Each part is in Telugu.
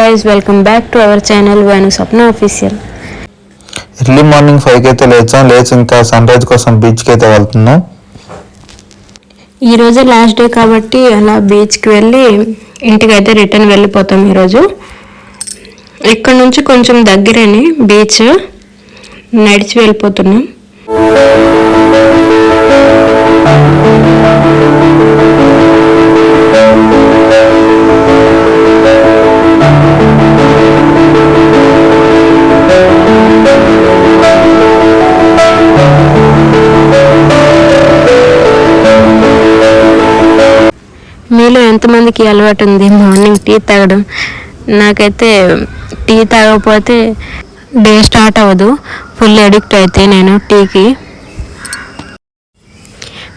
guys, welcome back to our channel Vanu Sapna Official. Early morning 5కి అయితే లేచి ఇంకా సన్ రైజ్ కోసం బీచ్కి అయితే వెళ్తున్నాం. ఈరోజు లాస్ట్ డే కాబట్టి అలా బీచ్కి వెళ్ళి ఇంటికైతే రిటర్న్ వెళ్ళిపోతాం. ఈరోజు ఇక్కడ నుంచి కొంచెం దగ్గరేనే బీచ్, నడిచి వెళ్ళిపోతున్నాం. మీలో ఎంతమందికి అలవాటు ఉంది మార్నింగ్ టీ తాగడం? నాకైతే టీ తాగకపోతే డే స్టార్ట్ అవ్వదు. ఫుల్ అడిక్ట్ అయితే నేను టీకి.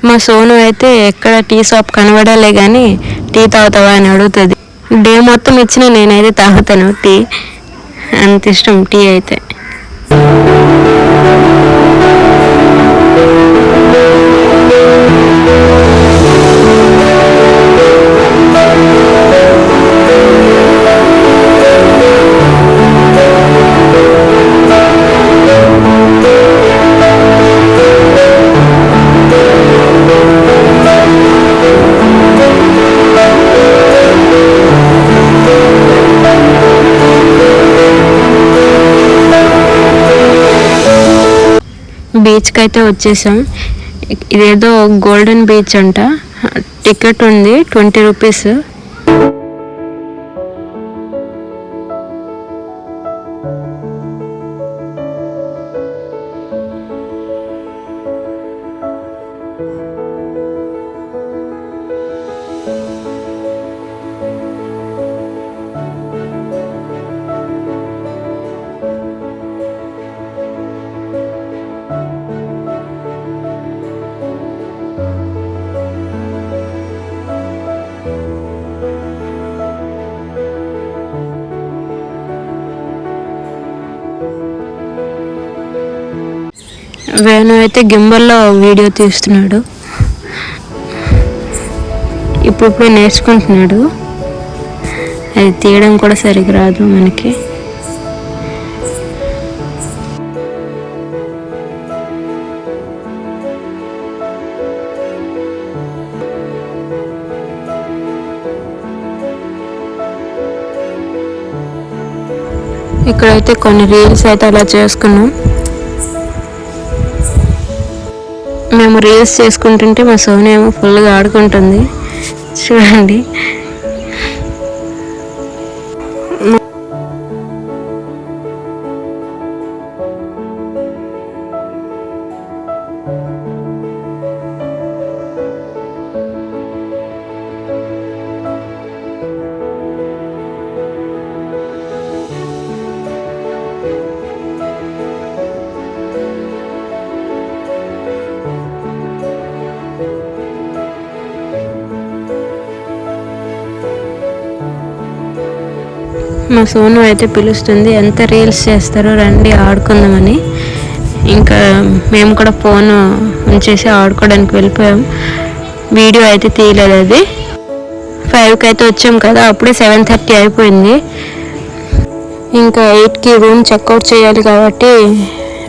మా సోను అయితే ఎక్కడ టీ షాప్ కనబడాలే కానీ టీ తాగుతావా అని అడుగుతుంది. డే మొత్తం ఇచ్చిన నేనైతే తాగుతాను టీ, అంత ఇష్టం టీ అయితే. బీచ్కి అయితే వచ్చేసాం. ఇదేదో గోల్డెన్ బీచ్ అంట. టికెట్ ఉంది 20 రూపీస్. వేణు అయితే గింబల్లో వీడియో తీస్తున్నాడు. ఇప్పుడు నేర్చుకుంటున్నాడు. అది తీయడం కూడా సరిగ్గా రాదు మనకి. ఇక్కడైతే కొన్ని రీల్స్ అయితే అలా చేసుకున్నాం. మేము రీల్స్ చేసుకుంటుంటే మా సోని ఏమో ఫుల్గా ఆడుకుంటుంది చూడండి. మా సోను అయితే పిలుస్తుంది, ఎంత రీల్స్ చేస్తారో రండి ఆడుకుందామని. ఇంకా మేము కూడా ఫోన్ ఉంచేసి ఆడుకోవడానికి వెళ్ళిపోయాం. వీడియో అయితే తీయలేదు. అది 5కి అయితే వచ్చాం కదా, అప్పుడే 7:30 అయిపోయింది. ఇంకా 8కి రూమ్ చెక్అవుట్ చేయాలి కాబట్టి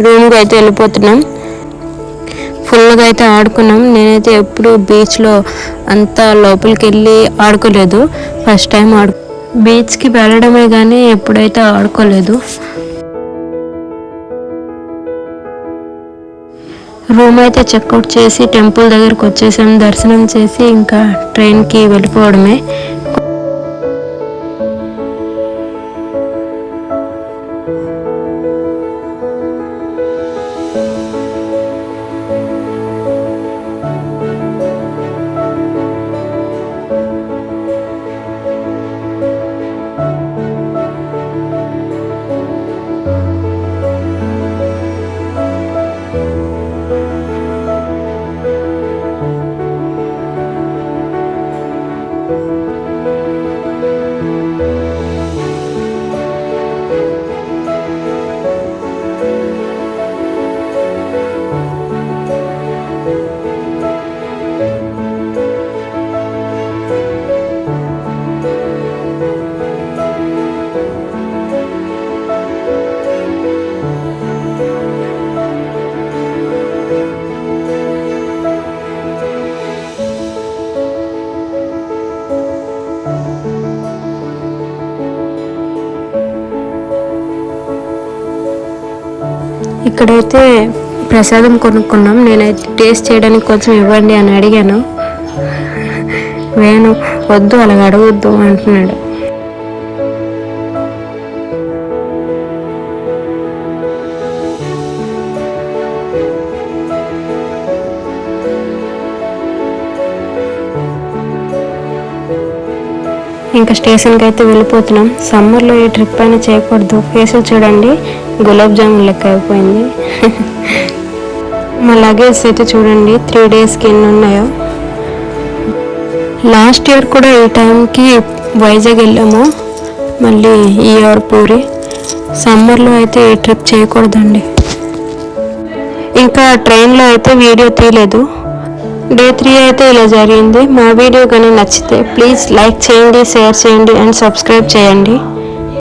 రూమ్కి అయితే వెళ్ళిపోతున్నాం. ఫుల్గా అయితే ఆడుకున్నాం. నేనైతే ఎప్పుడు బీచ్లో అంతా లోపలికి వెళ్ళి ఆడుకోలేదు. ఫస్ట్ టైం బీచ్కి వెళ్ళడమే కానీ ఎప్పుడైతే ఆడుకోలేదు. రూమ్ అయితే చెక్అవుట్ చేసి టెంపుల్ దగ్గరకు వచ్చేసాం. దర్శనం చేసి ఇంకా ట్రైన్కి వెళ్ళిపోవడమే. ఇక్కడైతే ప్రసాదం కొనుక్కున్నాం. నేనైతే టేస్ట్ చేయడానికి కొంచెం ఇవ్వండి అని అడిగాను. వేణు వద్దు అలా అడగొద్దు అంటున్నాడు. ఇంకా స్టేషన్కి అయితే వెళ్ళిపోతున్నాం. సమ్మర్లో ఈ ట్రిప్ అయినా చేయకూడదు. ఫేసులు చూడండి గులాబ్ జామున్ లెక్క అయిపోయింది. మా లగేజ్ అయితే చూడండి 3 డేస్కి ఎన్ని ఉన్నాయో. లాస్ట్ ఇయర్ కూడా ఈ టైంకి వైజాగ్ వెళ్ళాము, మళ్ళీ ఈ ఇయర్ పూరి. సమ్మర్లో అయితే ఈ ట్రిప్ చేయకూడదండి. ఇంకా ట్రైన్లో అయితే వీడియో తీయలేదు. డే 3 అయితే ఇలా జరిగింది. మా వీడియో కానీ నచ్చితే ప్లీజ్ లైక్ చేయండి, షేర్ చేయండి అండ్ సబ్స్క్రైబ్ చేయండి.